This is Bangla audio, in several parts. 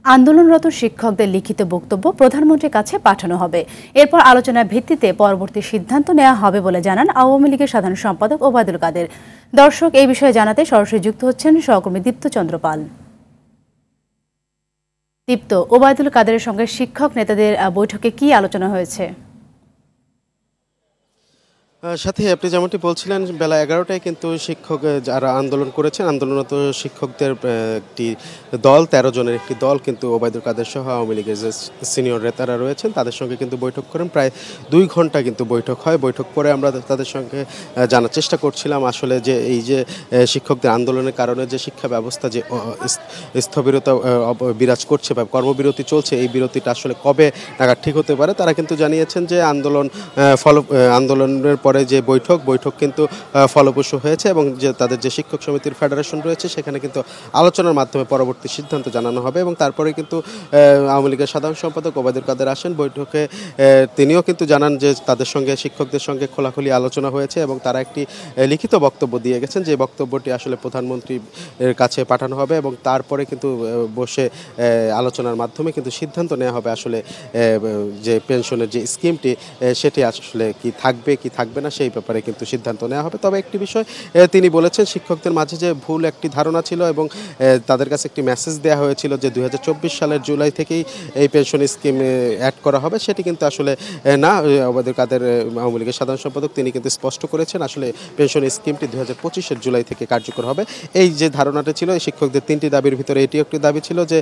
আন্দোলনরত শিক্ষকদের লিখিত বক্তব্য প্রধানমন্ত্রীর কাছে পাঠানো হবে। এরপর আলোচনার ভিত্তিতে পরবর্তী সিদ্ধান্ত নেওয়া হবে বলে জানান আওয়ামী লীগের সাধারণ সম্পাদক ওবায়দুল কাদের। দর্শক, এই বিষয়ে জানাতে সরাসরি যুক্ত হচ্ছেন সহকর্মী দীপ্ত চন্দ্র পাল। দীপ্ত, ওবায়দুল কাদেরের সঙ্গে শিক্ষক নেতাদের বৈঠকে কি আলোচনা হয়েছে? সাথে আপনি যেমনটি বলছিলেন, বেলা 11টায় কিন্তু শিক্ষক যারা আন্দোলন করেছেন, আন্দোলনরত শিক্ষকদের একটি দল, 13 জনের একটি দল কিন্তু ওবায়দুল কাদের সহ আওয়ামী লীগের যে সিনিয়র নেতারা রয়েছেন তাদের সঙ্গে কিন্তু বৈঠক করেন। প্রায় 2 ঘন্টা কিন্তু বৈঠক হয়। বৈঠক করে আমরা তাদের সঙ্গে জানার চেষ্টা করছিলাম আসলে যে এই যে শিক্ষকদের আন্দোলনের কারণে যে শিক্ষা ব্যবস্থা যে স্থবিরতা বিরাজ করছে বা কর্মবিরতি চলছে, এই বিরতিটা আসলে কবে নাগাদ ঠিক হতে পারে। তারা কিন্তু জানিয়েছেন যে আন্দোলনের পরে যে বৈঠক কিন্তু ফলপ্রসূ হয়েছে এবং যে তাদের যে শিক্ষক সমিতির ফেডারেশন রয়েছে সেখানে কিন্তু আলোচনার মাধ্যমে পরবর্তী সিদ্ধান্ত জানানো হবে। এবং তারপরে কিন্তু আওয়ামী লীগের সাধারণ সম্পাদক ওবায়দুল কাদের আসেন বৈঠকে। তিনিও কিন্তু জানান যে তাদের সঙ্গে শিক্ষকদের সঙ্গে খোলাখুলি আলোচনা হয়েছে এবং তারা একটি লিখিত বক্তব্য দিয়ে গেছেন, যে বক্তব্যটি আসলে প্রধানমন্ত্রীর কাছে পাঠানো হবে এবং তারপরে কিন্তু বসে আলোচনার মাধ্যমে কিন্তু সিদ্ধান্ত নেওয়া হবে আসলে যে পেনশনের যে স্কিমটি সেটি আসলে কি থাকবে না সেই ব্যাপারে কিন্তু সিদ্ধান্ত নেওয়া হবে। তবে একটি বিষয় তিনি বলেছেন, শিক্ষকদের মাঝে যে ভুল একটি ধারণা ছিল এবং তাদের কাছে একটি মেসেজ দেওয়া হয়েছিল যে 2024 সালের জুলাই থেকেই এই পেনশন স্কিম অ্যাড করা হবে, সেটি কিন্তু আসলে না। ওবায়দুল কাদের আওয়ামী লীগের সাধারণ সম্পাদক তিনি কিন্তু স্পষ্ট করেছেন আসলে পেনশন স্কিমটি 2025-এর জুলাই থেকে কার্যকর হবে। এই যে ধারণাটা ছিল, এই শিক্ষকদের 3টি দাবির ভিতরে এটি একটি দাবি ছিল যে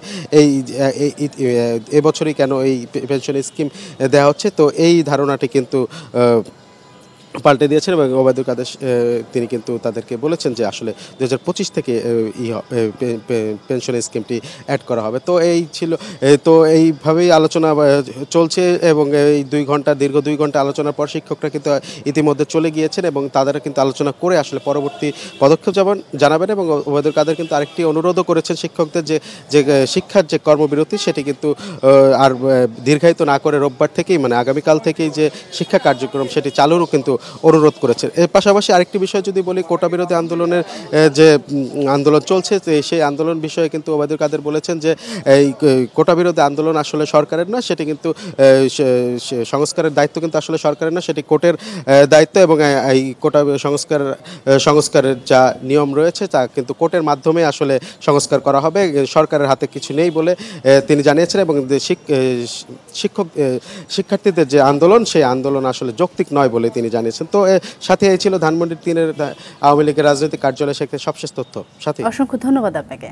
এবছরই কেন এই পেনশন স্কিম দেওয়া হচ্ছে। তো এই ধারণাটি কিন্তু পাল্টে দিয়েছেন এবং ওবায়দুল কাদের তিনি কিন্তু তাদেরকে বলেছেন যে আসলে 2025 থেকে পেনশন স্কিমটি অ্যাড করা হবে। তো এই ছিল, তো এইভাবেই আলোচনা চলছে এবং এই দীর্ঘ 2 ঘন্টা আলোচনার পর শিক্ষকরা কিন্তু ইতিমধ্যে চলে গিয়েছেন এবং তারা কিন্তু আলোচনা করে আসলে পরবর্তী পদক্ষেপ জানাবেন। এবং ওবায়দুল কাদের কিন্তু আরেকটি অনুরোধও করেছেন শিক্ষকদের যে শিক্ষার যে কর্মবিরতি সেটি কিন্তু আর দীর্ঘায়িত না করে রোববার থেকেই মানে আগামীকাল থেকেই যে শিক্ষা কার্যক্রম সেটি চালুরও কিন্তু অনুরোধ করেছেন। এর পাশাপাশি আরেকটি বিষয় যদি বলি, কোটা বিরোধী আন্দোলনের যে আন্দোলন চলছে সেই আন্দোলন বিষয়ে কিন্তু ওবায়দুল কাদের বলেছেন যে এই কোটা বিরোধী আন্দোলন আসলে সরকারের না, সেটি কিন্তু সংস্কারের দায়িত্ব কিন্তু আসলে সরকারের না, সেটি কোর্টের দায়িত্ব। এবং এই কোটা সংস্কারের যা নিয়ম রয়েছে তা কিন্তু কোর্টের মাধ্যমে আসলে সংস্কার করা হবে, সরকারের হাতে কিছু নেই বলে তিনি জানিয়েছেন। এবং শিক্ষার্থীদের যে আন্দোলন সেই আন্দোলন আসলে যৌক্তিক নয় বলে তিনি জানিয়েছেন। তো সাথে এই ছিল ধানমন্ডি 3-এর আওয়ামী লীগের রাজনৈতিক কার্যালয় থেকে সবশেষ তথ্য। সাথে অসংখ্য ধন্যবাদ আপনাকে।